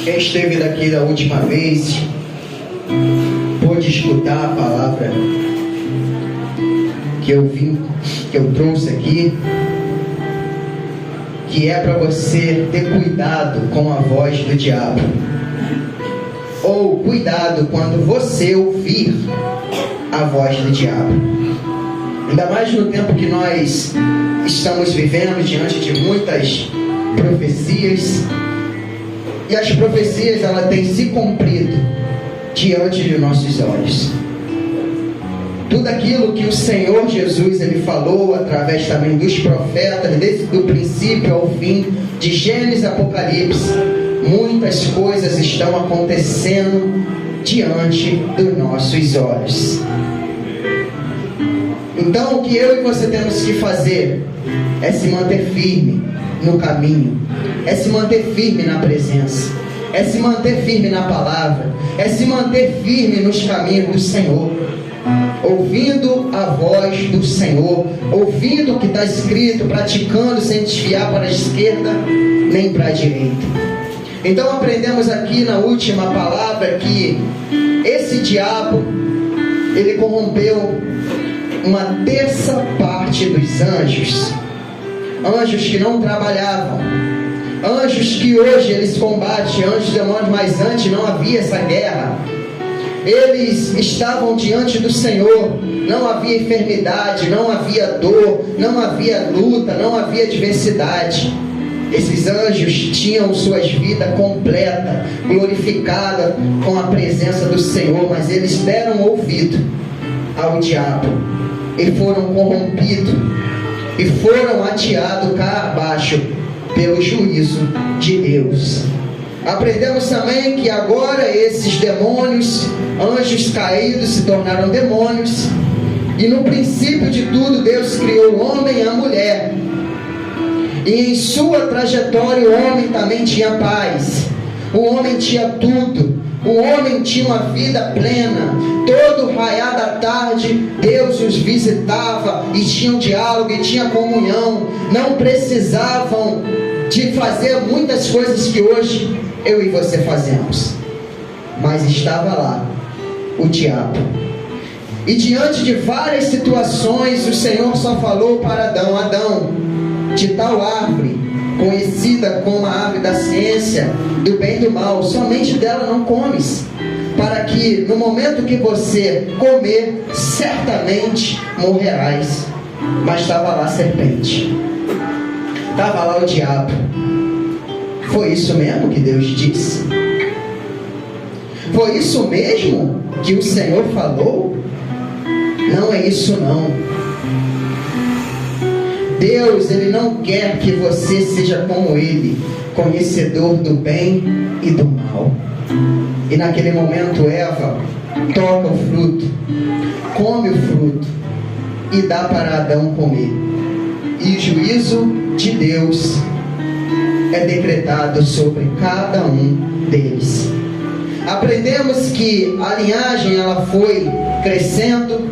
Quem esteve daqui da última vez pôde escutar a palavra que eu trouxe aqui, que é para você ter cuidado com a voz do diabo, ou cuidado quando você ouvir a voz do diabo. Ainda mais no tempo que nós estamos vivendo, diante de muitas profecias, e as profecias elas têm se cumprido diante de nossos olhos. Tudo aquilo que o Senhor Jesus ele falou através também dos profetas, desde o princípio ao fim, de Gênesis a Apocalipse, muitas coisas estão acontecendo diante dos nossos olhos. Então o que eu e você temos que fazer é se manter firme no caminho, é se manter firme na presença, é se manter firme na palavra, é se manter firme nos caminhos do Senhor, ouvindo a voz do Senhor, ouvindo o que está escrito, praticando sem desviar para a esquerda nem para a direita. Então aprendemos aqui na última palavra que esse diabo ele corrompeu uma terça parte dos anjos, anjos que não trabalhavam, anjos que hoje eles combatem, anjos demônios, mas antes não havia essa guerra. Eles estavam diante do Senhor, não havia enfermidade, não havia dor, não havia luta, não havia adversidade. Esses anjos tinham suas vidas completas, glorificadas com a presença do Senhor, mas eles deram ouvido ao diabo e foram corrompidos e foram ateados cá abaixo pelo juízo de Deus. Aprendemos também que agora esses demônios, anjos caídos, se tornaram demônios. E no princípio de tudo, Deus criou o homem e a mulher. E em sua trajetória, o homem também tinha paz. O homem tinha tudo. O homem tinha uma vida plena. Todo raiar da tarde, Deus os visitava e tinha um diálogo e tinha comunhão. Não precisavam de fazer muitas coisas que hoje eu e você fazemos, mas estava lá o diabo. E diante de várias situações, o Senhor só falou para Adão: Adão, de tal árvore, conhecida como a árvore da ciência do bem e do mal, somente dela não comes, para que no momento que você comer, certamente morrerás. Mas estava lá a serpente, estava lá o diabo. Foi isso mesmo que Deus disse? Foi isso mesmo que o Senhor falou? Não é isso não. Deus, Ele não quer que você seja como Ele, conhecedor do bem e do mal. E naquele momento Eva toca o fruto, come o fruto e dá para Adão comer. E o juízo de Deus é decretado sobre cada um deles. Aprendemos que a linhagem ela foi crescendo,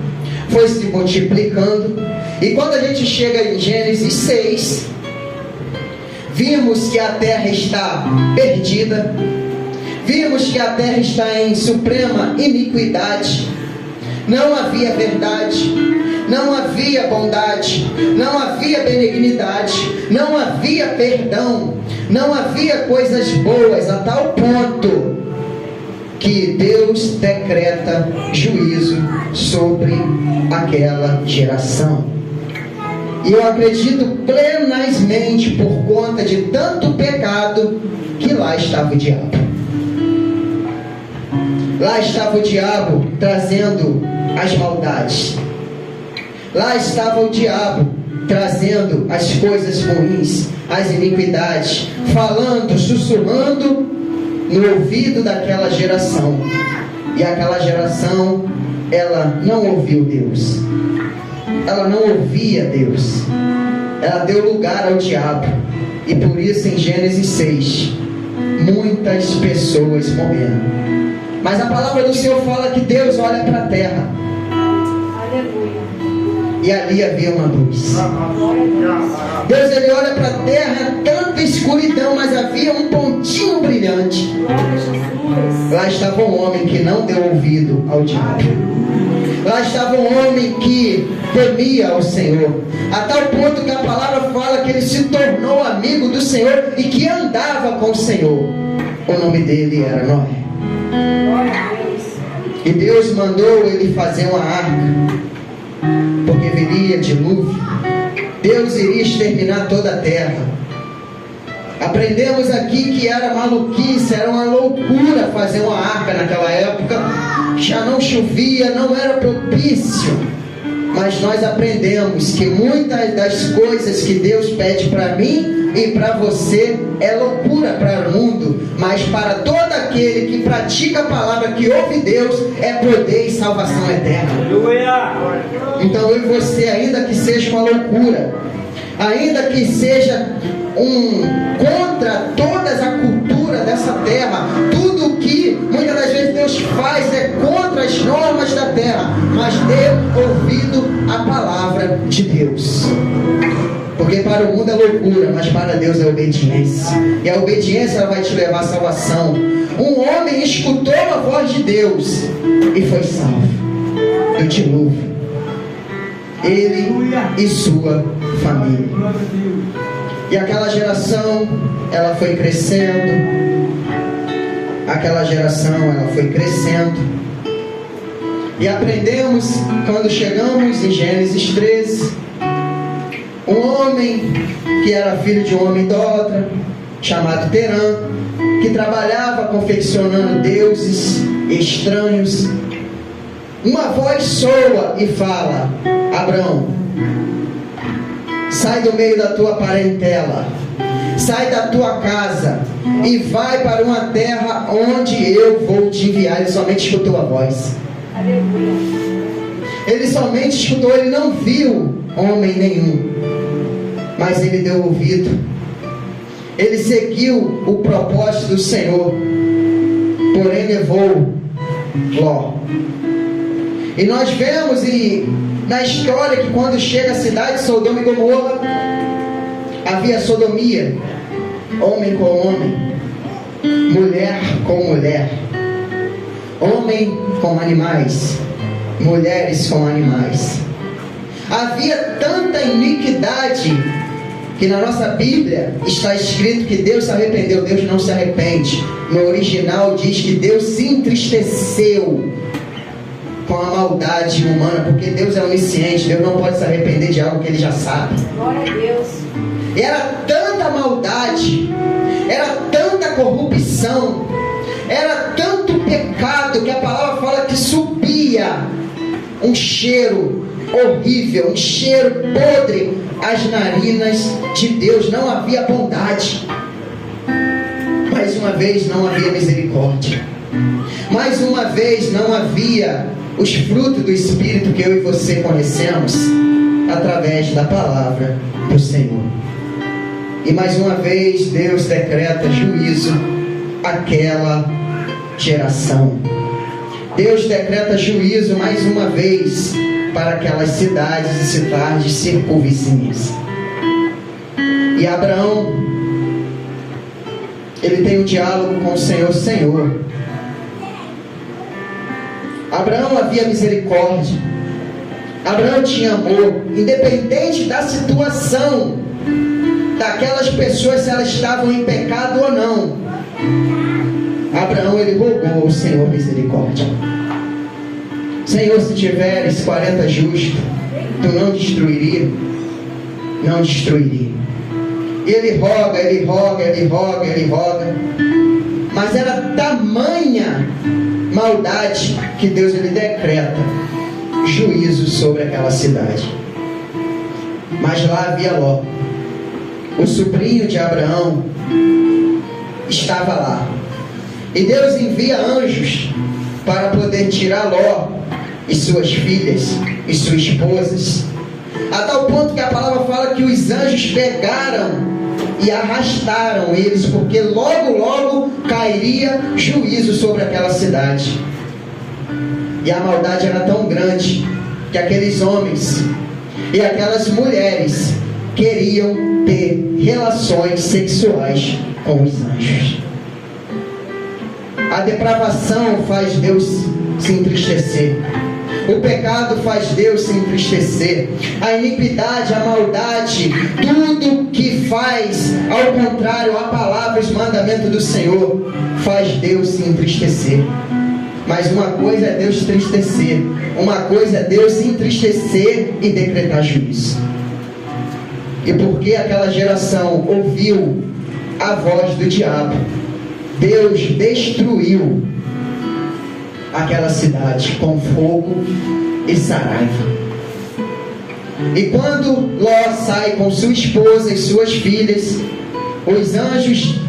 foi se multiplicando, e quando a gente chega em Gênesis 6, vimos que a terra está perdida, vimos que a terra está em suprema iniquidade, não havia verdade, não havia bondade, não havia benignidade, não havia perdão, não havia coisas boas, a tal ponto que Deus decreta juízo sobre aquela geração. E eu acredito plenamente, por conta de tanto pecado, que lá estava o diabo. Lá estava o diabo trazendo as maldades. Lá estava o diabo trazendo as coisas ruins, as iniquidades, falando, sussurrando no ouvido daquela geração. E aquela geração, ela não ouviu Deus. Ela não ouvia Deus. Ela deu lugar ao diabo. E por isso em Gênesis 6, muitas pessoas morreram. Mas a palavra do Senhor fala que Deus olha para a terra. E ali havia uma luz. Deus ele olha para a terra, tanta escuridão escuridão, mas havia um pontinho brilhante. Lá estava um homem que não deu ouvido ao diabo. Lá estava um homem que temia ao Senhor, a tal ponto que a palavra fala que ele se tornou amigo do Senhor e que andava com o Senhor. O nome dele era Noé. E Deus mandou ele fazer uma arca, porque viria dilúvio. Deus iria exterminar toda a terra. Aprendemos aqui que era maluquice, era uma loucura fazer uma arca naquela época. Já não chovia, não era propício. Mas nós aprendemos que muitas das coisas que Deus pede para mim e para você é loucura para o mundo, mas para todo aquele que pratica a palavra, que ouve Deus, é poder e salvação eterna. Então eu e você, ainda que seja uma loucura, ainda que seja contra toda a cultura dessa terra, tudo que muitas das vezes Deus faz é contra as normas da terra, mas dê ouvido à palavra de Deus. Porque para o mundo é loucura, mas para Deus é obediência. E a obediência ela vai te levar à salvação. Um homem escutou a voz de Deus e foi salvo. Eu te louvo. Ele e sua família. E aquela geração, ela foi crescendo. Aquela geração, ela foi crescendo. E aprendemos, quando chegamos em Gênesis 13, um homem que era filho de um homem idólatra, chamado Terã, que trabalhava confeccionando deuses estranhos. Uma voz soa e fala: Abrão, sai do meio da tua parentela, sai da tua casa e vai para uma terra onde eu vou te enviar. Ele somente escutou a voz. Ele somente escutou, ele não viu homem nenhum, mas ele deu ouvido. Ele seguiu o propósito do Senhor, porém levou Ló. E nós vemos na história que quando chega a cidade de Sodoma e Gomorra, havia sodomia, homem com homem, mulher com mulher, homem com animais, mulheres com animais. Havia tanta iniquidade que na nossa Bíblia está escrito que Deus se arrependeu. Deus não se arrepende. No original diz que Deus se entristeceu com a maldade humana, porque Deus é onisciente. Deus não pode se arrepender de algo que Ele já sabe. Glória a Deus. Era tanta maldade, era tanta corrupção, era tanto pecado, que a palavra fala que subia um cheiro horrível, um cheiro podre às narinas de Deus. Não havia bondade. Mais uma vez não havia misericórdia. Mais uma vez não havia os frutos do Espírito que eu e você conhecemos através da palavra do Senhor. E mais uma vez Deus decreta juízo àquela geração. Deus decreta juízo mais uma vez para aquelas cidades e cidades circunvizinhas. E Abraão, ele tem um diálogo com o Senhor. Senhor, Abraão havia misericórdia, Abraão tinha amor, independente da situação daquelas pessoas, se elas estavam em pecado ou não. Abraão, ele rogou ao Senhor misericórdia. Senhor, se tiveres 40 justos, tu não destruiria? Não destruiria. E ele roga, ele roga, ele roga, ele roga. Mas era tamanha maldade que Deus ele decreta juízo sobre aquela cidade. Mas lá havia Ló, o sobrinho de Abraão, estava lá. E Deus envia anjos para poder tirar Ló e suas filhas e suas esposas, a tal ponto que a palavra fala que os anjos pegaram e arrastaram eles, porque logo, logo cairia juízo sobre aquela cidade. E a maldade era tão grande que aqueles homens e aquelas mulheres queriam ter relações sexuais com os anjos. A depravação faz Deus se entristecer. O pecado faz Deus se entristecer. A iniquidade, a maldade, tudo que faz ao contrário à palavra e os mandamentos do Senhor, faz Deus se entristecer. Mas uma coisa é Deus entristecer, uma coisa é Deus se entristecer e decretar juízo. E porque aquela geração ouviu a voz do diabo, Deus destruiu aquela cidade com fogo e saraiva. E quando Ló sai com sua esposa e suas filhas, os anjos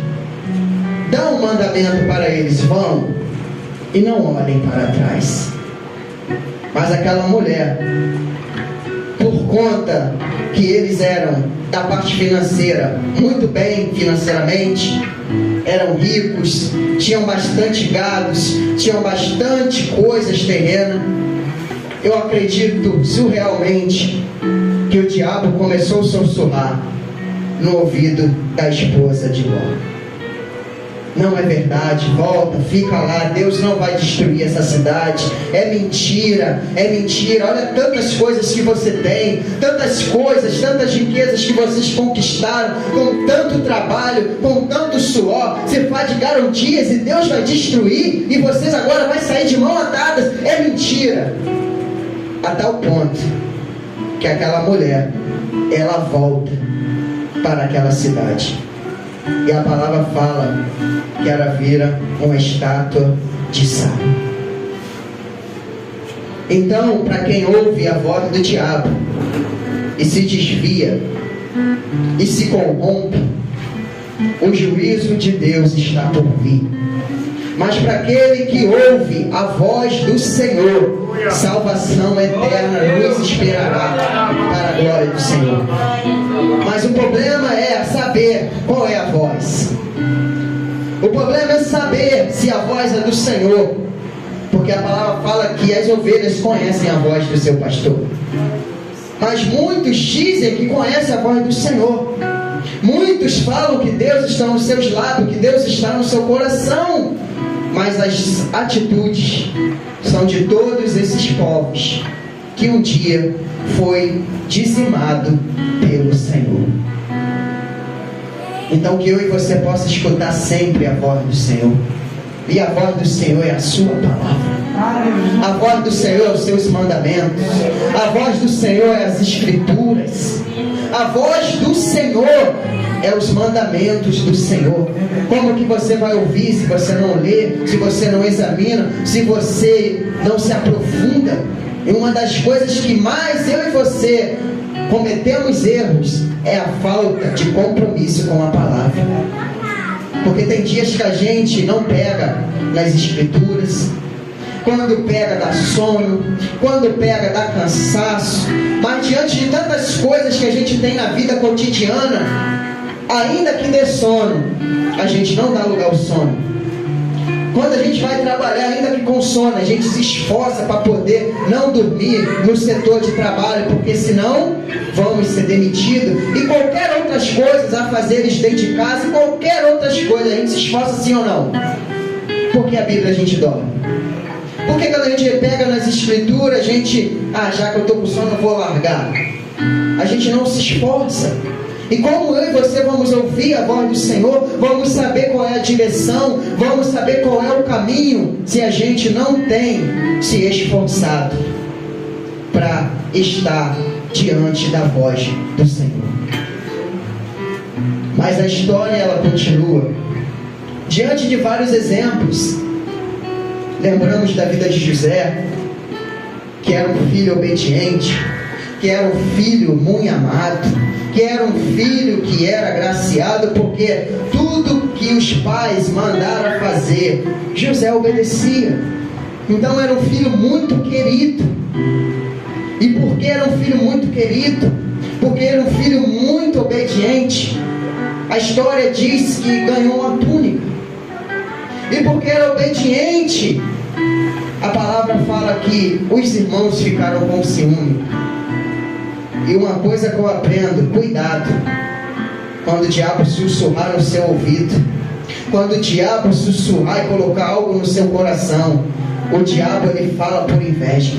dão um mandamento para eles: vão e não olhem para trás. Mas aquela mulher, por conta que eles eram da parte financeira muito bem financeiramente, eram ricos, tinham bastante gados, tinham bastante coisas terrenas, eu acredito surrealmente que o diabo começou a sussurrar no ouvido da esposa de Ló: não é verdade, volta, fica lá, Deus não vai destruir essa cidade, é mentira, olha tantas coisas que você tem, tantas coisas, tantas riquezas que vocês conquistaram, com tanto trabalho, com tanto suor, você faz de garantias e Deus vai destruir, e vocês agora vão sair de mão atadas, é mentira. A tal ponto, que aquela mulher, ela volta para aquela cidade, e a palavra fala que ela vira uma estátua de sal. Então, para quem ouve a voz do diabo e se desvia e se corrompe, o juízo de Deus está por vir. Mas para aquele que ouve a voz do Senhor, salvação eterna nos esperará para a glória do Senhor. Mas o problema é saber qual é a voz. O problema é saber se a voz é do Senhor, porque a palavra fala que as ovelhas conhecem a voz do seu pastor. Mas muitos dizem que conhecem a voz do Senhor. Muitos falam que Deus está nos seus lábios, que Deus está no seu coração. Mas as atitudes são de todos esses povos que um dia foi dizimado pelo Senhor. Então que eu e você possa escutar sempre a voz do Senhor. E a voz do Senhor é a sua palavra. A voz do Senhor é os seus mandamentos. A voz do Senhor é as escrituras. A voz do Senhor é os mandamentos do Senhor. Como que você vai ouvir se você não lê, se você não examina, se você não se aprofunda? E uma das coisas que mais eu e você cometemos erros é a falta de compromisso com a palavra. Porque tem dias que a gente não pega nas escrituras, quando pega dá sono, quando pega dá cansaço, mas diante de tantas coisas que a gente tem na vida cotidiana, ainda que dê sono, a gente não dá lugar ao sono. Quando a gente vai trabalhar, ainda que com sono, a gente se esforça para poder não dormir no setor de trabalho, porque senão vamos ser demitidos. E qualquer outras coisas a fazer dentro de casa, e qualquer outras coisas, a gente se esforça sim ou não? Porque a Bíblia a gente dorme. Porque quando a gente pega nas escrituras, a gente, já que eu estou com sono, eu vou largar. A gente não se esforça. E como eu e você vamos ouvir a voz do Senhor, vamos saber qual é a direção, vamos saber qual é o caminho, se a gente não tem se esforçado para estar diante da voz do Senhor. Mas a história ela continua. Diante de vários exemplos, lembramos da vida de José, que era um filho obediente, que era um filho muito amado, que era um filho que era agraciado, porque tudo que os pais mandaram fazer, José obedecia. Então era um filho muito querido. E porque era um filho muito querido, porque era um filho muito obediente, a história diz que ganhou uma túnica. E porque era obediente, a palavra fala que os irmãos ficaram com ciúme. E uma coisa que eu aprendo, cuidado. quando o diabo sussurrar no seu ouvido, quando o diabo sussurrar e colocar algo no seu coração, o diabo ele fala por inveja.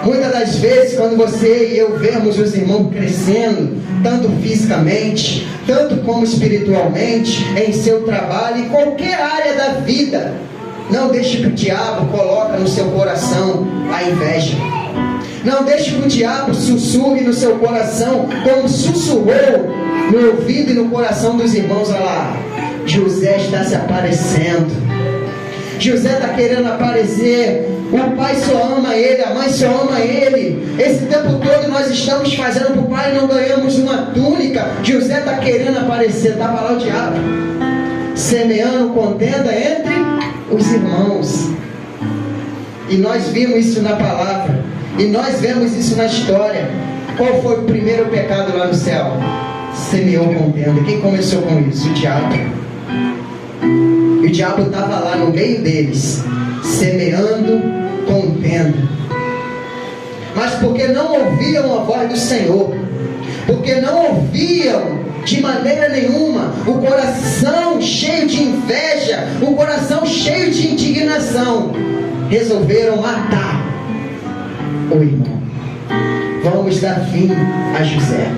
Muitas das vezes, quando você e eu vemos os irmãos crescendo, tanto fisicamente, tanto como espiritualmente, em seu trabalho, em qualquer área da vida, não deixe que o diabo coloque no seu coração a inveja. Não deixe que o diabo sussurre no seu coração, como sussurrou no ouvido e no coração dos irmãos. Olha lá, José está se aparecendo. José está querendo aparecer. O pai só ama ele, a mãe só ama ele. Esse tempo todo nós estamos fazendo para o pai e não ganhamos uma túnica. José está querendo aparecer. Estava lá o diabo semeando contenda entre os irmãos. E nós vimos isso na palavra, e nós vemos isso na história. Qual foi o primeiro pecado lá no céu? Semeou contenda. Quem começou com isso? O diabo. E o diabo estava lá no meio deles, semeando contenda. Mas porque não ouviam a voz do Senhor, porque não ouviam de maneira nenhuma, o coração cheio de inveja, o coração cheio de indignação, resolveram matar o irmão. Vamos dar fim a José.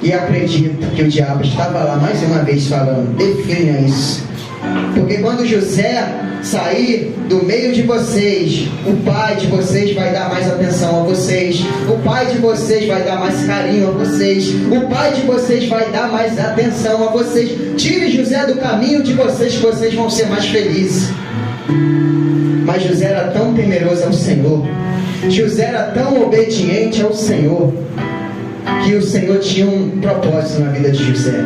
E acredito que o diabo estava lá mais uma vez falando: defina isso, porque quando José sair do meio de vocês, o pai de vocês vai dar mais atenção a vocês, o pai de vocês vai dar mais carinho a vocês, o pai de vocês vai dar mais atenção a vocês. Tire José do caminho de vocês, que vocês vão ser mais felizes. Mas José era tão temeroso ao Senhor, José era tão obediente ao Senhor, que o Senhor tinha um propósito na vida de José.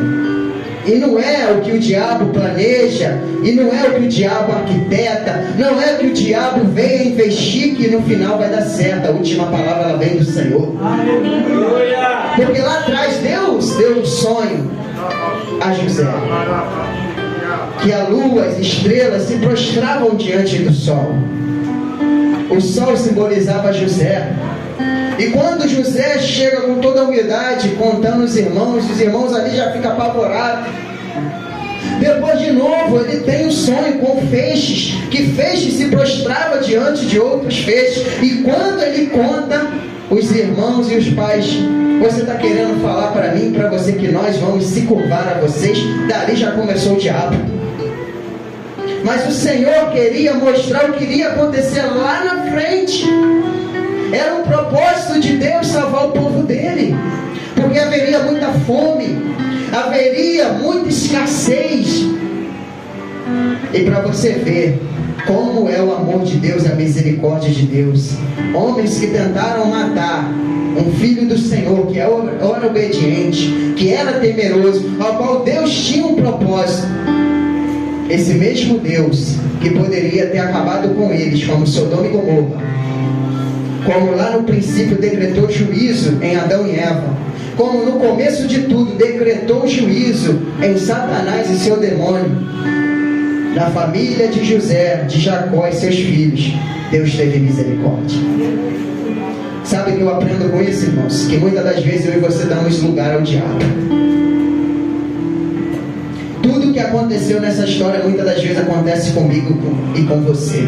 E não é o que o diabo planeja, e não é o que o diabo arquiteta, não é o que o diabo vem investir que no final vai dar certo. A última palavra ela vem do Senhor. Aleluia. Porque lá atrás Deus deu um sonho a José, que a lua, as estrelas se prostravam diante do sol. O sol simbolizava José. E quando José chega com toda a humildade, contando os irmãos ali já ficam apavorados. Depois de novo ele tem um sonho com feixes, que feixes se prostrava diante de outros feixes. E quando ele conta, os irmãos e os pais: você está querendo falar para mim, para você, que nós vamos se curvar a vocês? Dali já começou o diabo. Mas o Senhor queria mostrar o que iria acontecer lá na frente. Era um propósito de Deus salvar o povo dele, porque haveria muita fome, haveria muita escassez. E para você ver como é o amor de Deus, a misericórdia de Deus, homens que tentaram matar um filho do Senhor, que era obediente, que era temeroso, ao qual Deus tinha um propósito. Esse mesmo Deus que poderia ter acabado com eles, como Sodoma e Gomorra, como lá no princípio decretou juízo em Adão e Eva, como no começo de tudo decretou juízo em Satanás e seu demônio, na família de José, de Jacó e seus filhos, Deus teve misericórdia. Sabe o que eu aprendo com isso, irmãos? Que muitas das vezes eu e você damos lugar ao diabo. Tudo que aconteceu nessa história muitas das vezes acontece comigo e com você.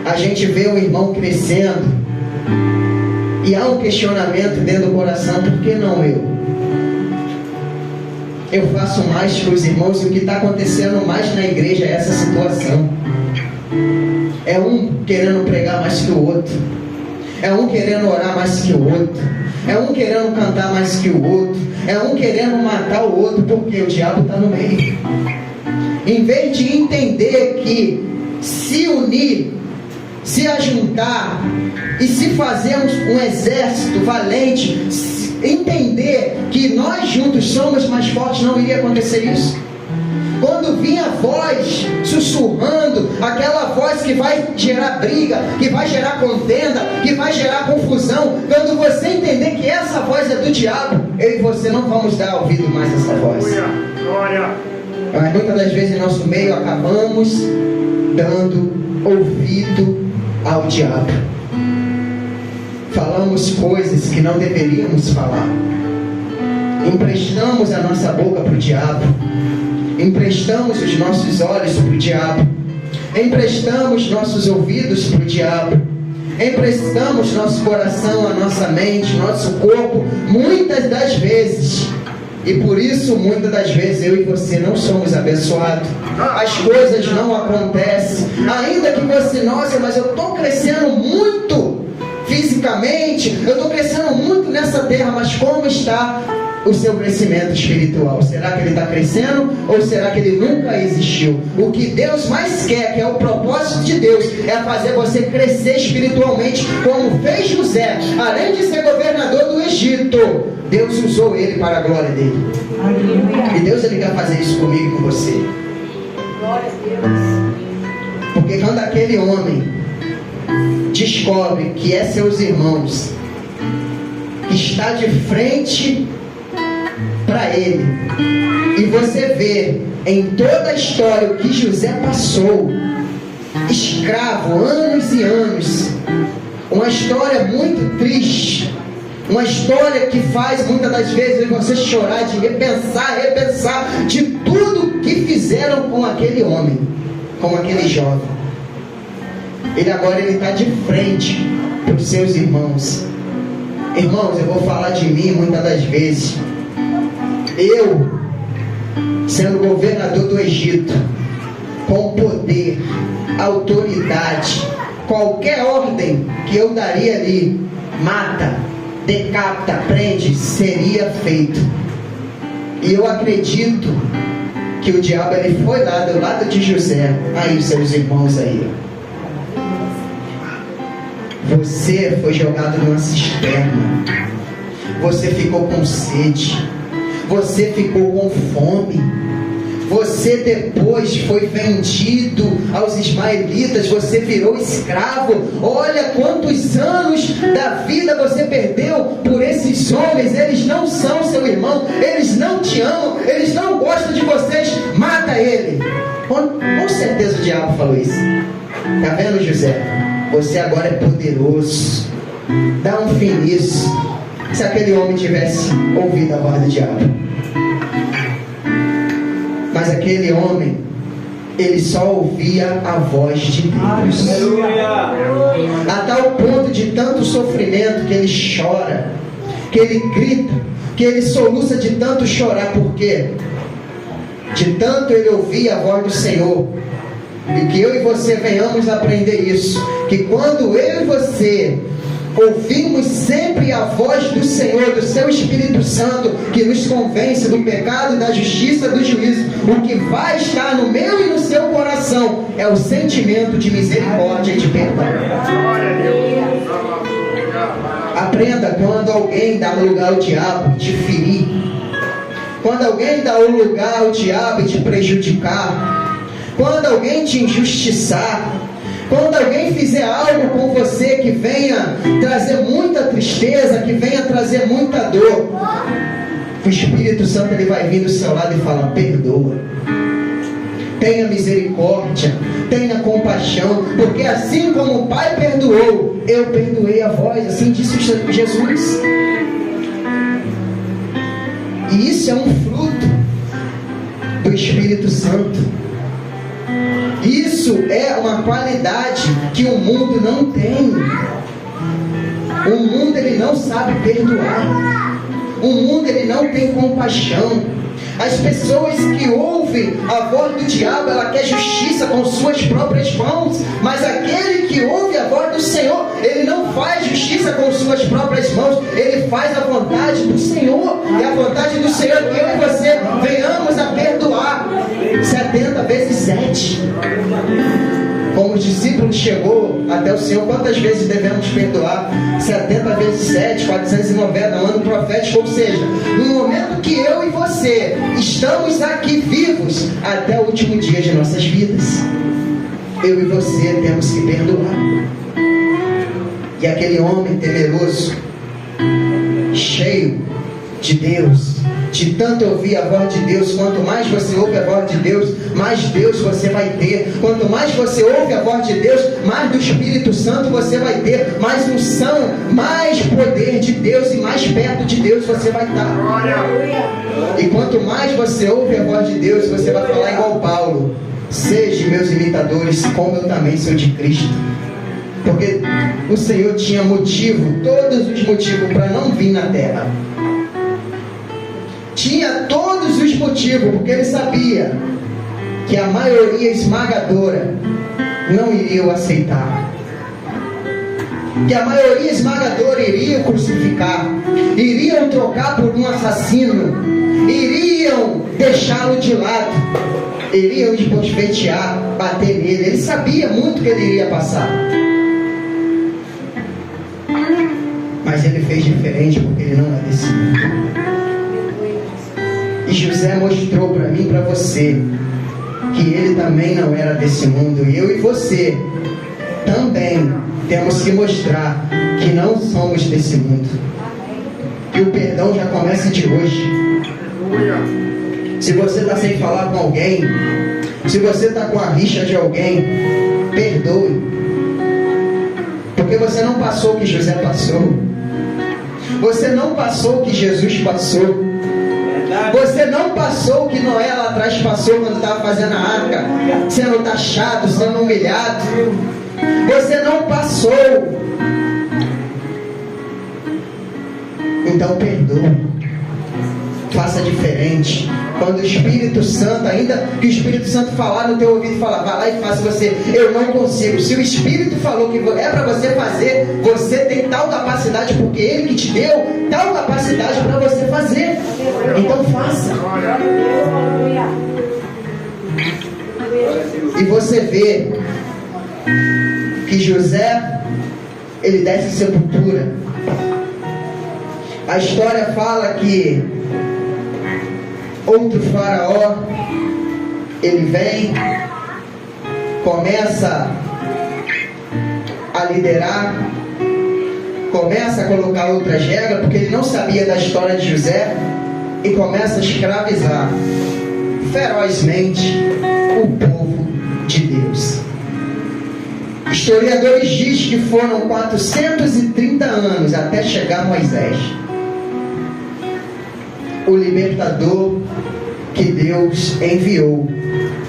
A gente vê o irmão crescendo e há um questionamento dentro do coração: por que não eu? Eu faço mais que os irmãos, e o que está acontecendo mais na igreja é essa situação. É um querendo pregar mais que o outro, é um querendo orar mais que o outro, é um querendo cantar mais que o outro, é um querendo matar o outro, porque o diabo está no meio. Em vez de entender que se unir, se ajuntar e se fazermos um exército valente, entender que nós juntos somos mais fortes, não iria acontecer isso. Quando vinha a voz sussurrando, aquela voz que vai gerar briga, que vai gerar contenda, que vai gerar confusão, quando você entender que essa voz é do diabo, eu e você não vamos dar ouvido mais a essa voz. Mas muitas das vezes em nosso meio acabamos dando ouvido ao diabo. Falamos coisas que não deveríamos falar. emprestamos a nossa boca para o diabo, emprestamos os nossos olhos para o diabo, emprestamos nossos ouvidos para o diabo, emprestamos nosso coração, a nossa mente, nosso corpo, muitas das vezes. E por isso, muitas das vezes, eu e você não somos abençoados. As coisas não acontecem. Ainda que você, nossa, mas eu estou crescendo muito fisicamente, eu estou crescendo muito nessa terra, mas como está o seu crescimento espiritual? Será que ele está crescendo ou será que ele nunca existiu? O que Deus mais quer, que é o propósito de Deus, é fazer você crescer espiritualmente, como fez José. Além de ser governador do Egito, Deus usou ele para a glória dele. E Deus, ele quer fazer isso comigo e com você. Glória a Deus. Porque quando aquele homem descobre que é seus irmãos, que está de frente para ele, e você vê em toda a história o que José passou, escravo, anos e anos, uma história muito triste, uma história que faz muitas das vezes você chorar, de repensar de tudo que fizeram com aquele homem, com aquele jovem. Ele agora está de frente para os seus irmãos. Irmãos, eu vou falar de mim muitas das vezes. Eu, sendo governador do Egito, com poder, autoridade, qualquer ordem que eu daria ali, mata, decapita, prende, seria feito. E eu acredito que o diabo, ele foi lá do lado de José. Aí, seus irmãos aí, você foi jogado numa cisterna, você ficou com sede, você ficou com fome, você depois foi vendido aos ismaelitas, você virou escravo. Olha quantos anos da vida você perdeu por esses homens. Eles não são seu irmão, eles não te amam, eles não gostam de vocês. Mata ele. Com certeza o diabo falou isso. Tá vendo, José? Você agora é poderoso. Dá um fim nisso. Se aquele homem tivesse ouvido a voz do diabo. Mas aquele homem, ele só ouvia a voz de Deus. A tal ponto de tanto sofrimento que ele chora, que ele grita, que ele soluça de tanto chorar. Por quê? De tanto ele ouvir a voz do Senhor. E que eu e você venhamos aprender isso, que quando eu e você ouvimos sempre a voz do Senhor, do seu Espírito Santo, que nos convence do pecado, da justiça, do juízo, o que vai estar no meu e no seu coração é o sentimento de misericórdia e de perdão. Aprenda, quando alguém dá lugar ao diabo de ferir, quando alguém dá lugar ao diabo de prejudicar, quando alguém te injustiçar, quando alguém fizer algo com você que venha trazer muita tristeza, que venha trazer muita dor, o Espírito Santo, ele vai vir do seu lado e fala: perdoa, tenha misericórdia, tenha compaixão, porque assim como o Pai perdoou, eu perdoei a vós. Assim disse Jesus. E isso é um fruto do Espírito Santo. Isso é uma qualidade que o mundo não tem. O mundo, ele não sabe perdoar. O mundo, ele não tem compaixão. As pessoas que ouvem a voz do diabo, ela quer justiça com suas próprias mãos. Mas aquele que ouve a voz do Senhor, ele não faz justiça com suas próprias mãos, ele faz a vontade do Senhor. E a vontade do Senhor é que eu e você venhamos a perdoar 70 vezes 7. Como os discípulos chegou até o Senhor, quantas vezes devemos perdoar? 70 vezes 7, 490, ano profético. Ou seja, no momento que eu e você estamos aqui vivos, até o último dia de nossas vidas, eu e você temos que perdoar. E aquele homem temeroso, cheio de Deus, de tanto ouvir a voz de Deus. Quanto mais você ouve a voz de Deus, mais Deus você vai ter. Quanto mais você ouve a voz de Deus, mais do Espírito Santo você vai ter. Mais unção, mais poder de Deus e mais perto de Deus você vai estar. E quanto mais você ouve a voz de Deus, você vai falar igual Paulo: sejam meus imitadores, como eu também sou de Cristo. Porque o Senhor tinha motivo, todos os motivos para não vir na terra. Tinha todos os motivos, porque Ele sabia que a maioria esmagadora não iria o aceitar. Que a maioria esmagadora iria o crucificar, iriam trocar por um assassino, iriam deixá-lo de lado, iriam esbofetear, bater nele. Ele sabia muito que ele iria passar. Mas ele fez diferente porque ele não é desse mundo. E José mostrou para mim e para você que ele também não era desse mundo. E eu e você também temos que mostrar que não somos desse mundo. Que o perdão já começa de hoje. Se você está sem falar com alguém, se você está com a rixa de alguém, perdoe. Porque você não passou o que José passou. Você não passou o que Jesus passou. Você não passou o que Noé lá atrás passou quando estava fazendo a arca, sendo taxado, sendo humilhado. Você não passou. Então perdoa. Faça diferente. Quando o Espírito Santo, ainda que o Espírito Santo falar no teu ouvido, falar, vai lá e faça você, eu não consigo. Se o Espírito falou que é para você fazer, você tem tal capacidade, porque Ele que te deu tal capacidade para você fazer. Então faça. E você vê que José, ele desce em sepultura. A história fala que outro faraó, ele vem, começa a liderar, começa a colocar outras regras, porque ele não sabia da história de José, e começa a escravizar ferozmente o povo de Deus. Historiadores dizem que foram 430 anos até chegar Moisés, o libertador que Deus enviou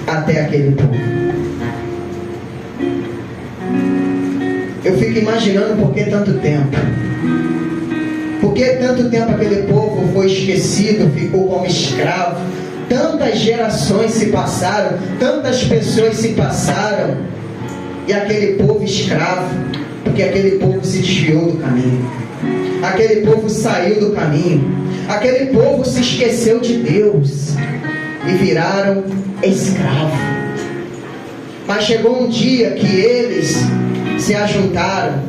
até aquele povo. Eu fico imaginando por que tanto tempo. Por que tanto tempo aquele povo foi esquecido, ficou como escravo? Tantas gerações se passaram, tantas pessoas se passaram, e aquele povo escravo, porque aquele povo se desviou do caminho. Aquele povo saiu do caminho. Aquele povo se esqueceu de Deus e viraram escravos. Mas chegou um dia que eles se ajuntaram.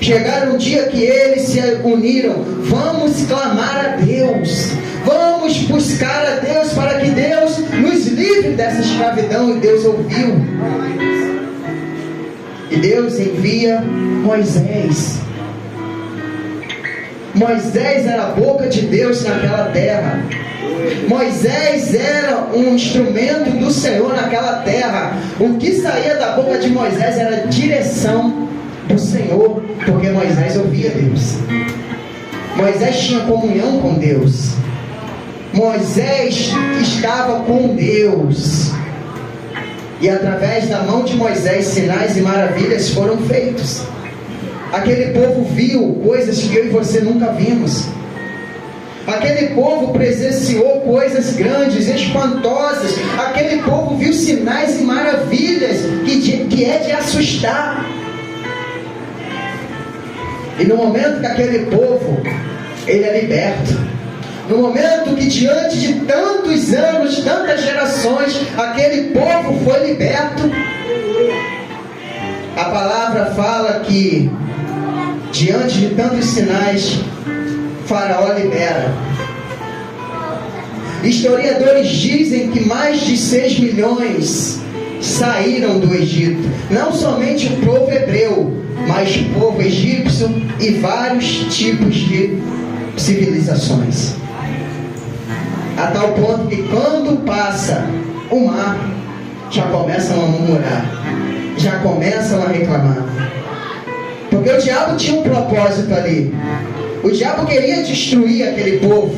Chegaram um dia que eles se uniram. Vamos clamar a Deus. Vamos buscar a Deus para que Deus nos livre dessa escravidão. E Deus ouviu. E Deus envia Moisés. Moisés era a boca de Deus naquela terra. Moisés era um instrumento do Senhor naquela terra. O que saía da boca de Moisés era a direção do Senhor, porque Moisés ouvia Deus. Moisés tinha comunhão com Deus. Moisés estava com Deus. E através da mão de Moisés, sinais e maravilhas foram feitos. Aquele povo viu coisas que eu e você nunca vimos. Aquele povo presenciou coisas grandes, espantosas. Aquele povo viu sinais e maravilhas que é de assustar. E no momento que aquele povo, ele é liberto, no momento que diante de tantos anos, tantas gerações, aquele povo foi liberto, a palavra fala que diante de tantos sinais, Faraó libera. Historiadores dizem que mais de 6 milhões saíram do Egito. Não somente o povo hebreu, mas o povo egípcio e vários tipos de civilizações. A tal ponto que quando passa o mar, já começam a murmurar, já começam a reclamar. Porque o diabo tinha um propósito ali. O diabo queria destruir aquele povo.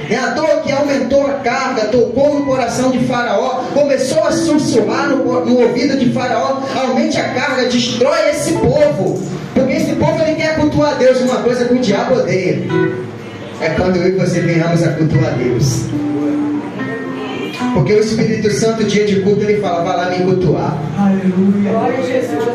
É à toa que aumentou a carga, tocou no coração de Faraó, começou a sussurrar no ouvido de Faraó: aumente a carga, destrói esse povo. Porque esse povo ele quer cultuar a Deus. Uma coisa que o diabo odeia é quando eu e você venhamos a cultuar a Deus. Porque o Espírito Santo, dia de culto, ele fala: vai lá me cultuar. Aleluia. Glória a Jesus.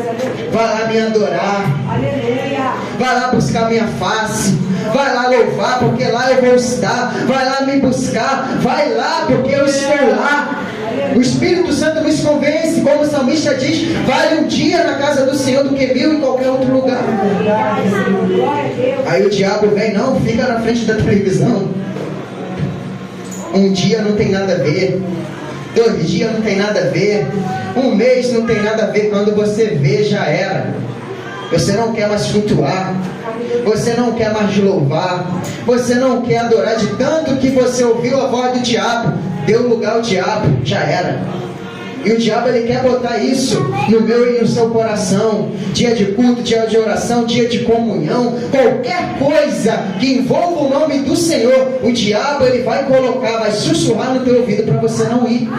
Vai lá me adorar. Aleluia. Vai lá buscar minha face. Vai lá louvar, porque lá eu vou estar. Vai lá me buscar. Vai lá, porque eu estou lá. O Espírito Santo nos convence, como o salmista diz: vale um dia na casa do Senhor do que 1000 em qualquer outro lugar. Aí o diabo vem: não, fica na frente da televisão. Um dia não tem nada a ver, 2 dias não tem nada a ver, 1 mês não tem nada a ver. Quando você vê, já era. Você não quer mais cultuar, você não quer mais louvar, você não quer adorar. De tanto que você ouviu a voz do diabo, deu lugar ao diabo, já era. E o diabo ele quer botar isso no meu e no seu coração. Dia de culto, dia de oração, dia de comunhão, qualquer coisa que envolva o nome do Senhor, o diabo ele vai colocar, vai sussurrar no teu ouvido para você não ir.